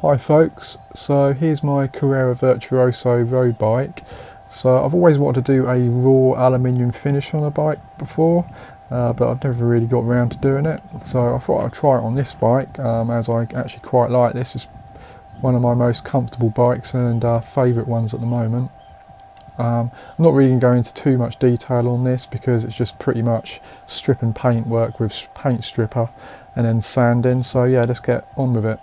Hi folks, so here's my Carrera Virtuoso road bike. So I've always wanted to do a raw aluminium finish on a bike before, but I've never really got around to doing it. So I thought I'd try it on this bike, as I actually quite like this. It's one of my most comfortable bikes and favourite ones at the moment. I'm not really going to go into too much detail on this because it's just pretty much strip and paint work with paint stripper and then sanding. So yeah, let's get on with it.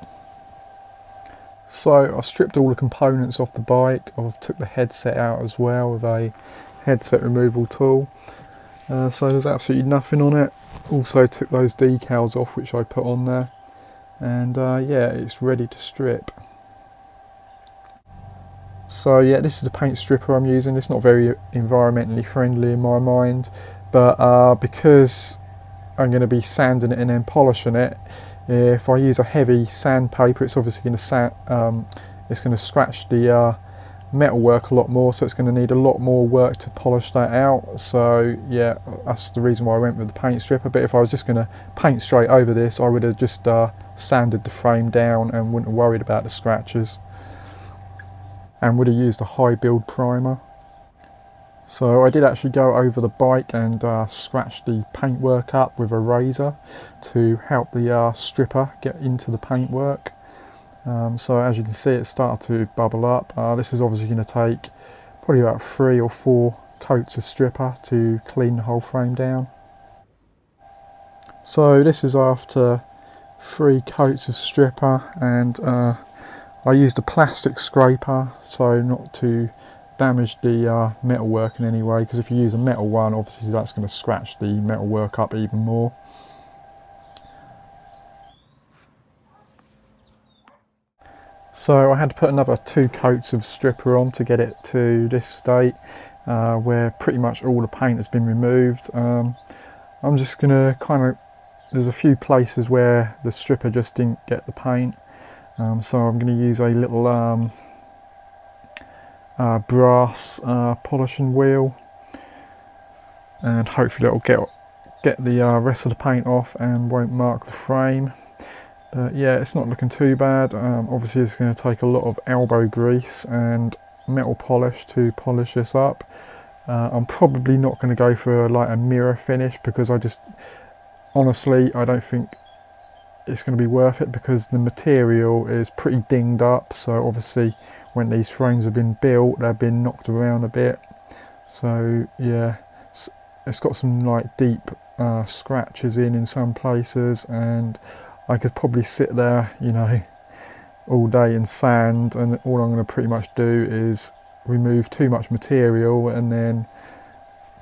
So I stripped all the components off the bike. I took the headset out as well with a headset removal tool. So there's absolutely nothing on it. Also took those decals off which I put on there. And yeah, it's ready to strip. So yeah, this is the paint stripper I'm using. It's not very environmentally friendly in my mind, but because I'm going to be sanding it and then polishing it, if I use a heavy sandpaper, it's obviously going to it's going to scratch the metalwork a lot more, so it's going to need a lot more work to polish that out. So yeah, that's the reason why I went with the paint stripper. But if I was just going to paint straight over this, I would have just sanded the frame down and wouldn't have worried about the scratches, and would have used a high build primer. So I did actually go over the bike and scratch the paintwork up with a razor to help the stripper get into the paintwork. So as you can see, it started to bubble up. This is obviously going to take probably about 3 or 4 coats of stripper to clean the whole frame down. So this is after 3 coats of stripper, and I used a plastic scraper so not to damage the metalwork in any way, because if you use a metal one, obviously that's going to scratch the metalwork up even more. So I had to put another 2 coats of stripper on to get it to this state where pretty much all the paint has been removed. I'm just going to there's a few places where the stripper just didn't get the paint, so I'm going to use a little brass polishing wheel, and hopefully it'll get the rest of the paint off and won't mark the frame. But yeah, it's not looking too bad. Obviously it's going to take a lot of elbow grease and metal polish to polish this up. I'm probably not going to go for like a mirror finish, because honestly I don't think it's going to be worth it, because the material is pretty dinged up. So obviously when these frames have been built, they've been knocked around a bit. So yeah, it's got some like deep scratches in some places, and I could probably sit there, you know, all day and sand, and all I'm going to pretty much do is remove too much material, and then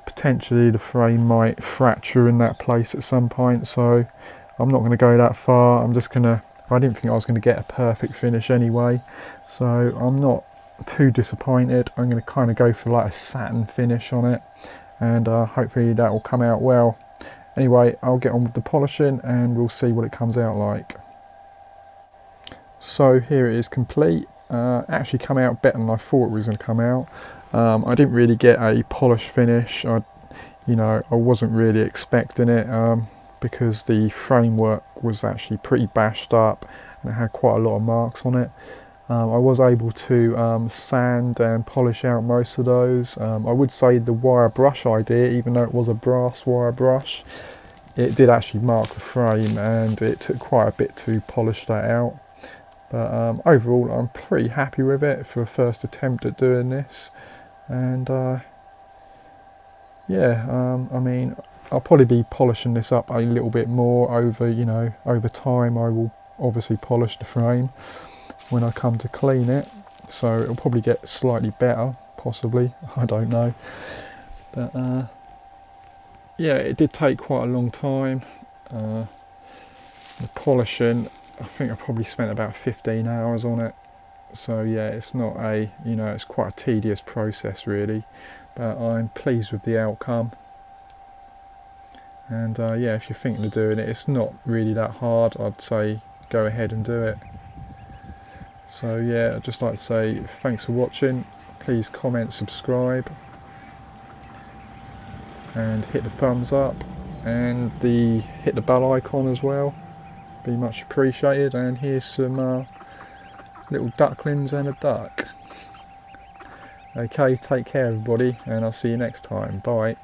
potentially the frame might fracture in that place at some point. So I'm not going to go that far. I'm just going to, I didn't think I was going to get a perfect finish anyway, so I'm not too disappointed. I'm going to kind of go for like a satin finish on it, and hopefully that will come out well. Anyway, I'll get on with the polishing and we'll see what it comes out like. So here it is complete. Actually come out better than I thought it was going to come out. I didn't really get a polish finish. I wasn't really expecting it, because the framework was actually pretty bashed up and it had quite a lot of marks on it. I was able to sand and polish out most of those. I would say the wire brush idea, even though it was a brass wire brush, it did actually mark the frame, and it took quite a bit to polish that out. But overall I'm pretty happy with it for a first attempt at doing this. And yeah, I mean, I'll probably be polishing this up a little bit more over time. I will obviously polish the frame when I come to clean it, so it'll probably get slightly better, possibly, I don't know. But yeah, it did take quite a long time. The polishing, I think I probably spent about 15 hours on it. So yeah, it's not it's quite a tedious process really, but I'm pleased with the outcome. And yeah, if you're thinking of doing it, it's not really that hard. I'd say go ahead and do it. So yeah, I'd just like to say thanks for watching. Please comment, subscribe, and hit the thumbs up, and hit the bell icon as well. Be much appreciated. And here's some little ducklings and a duck. Okay, take care everybody, and I'll see you next time. Bye.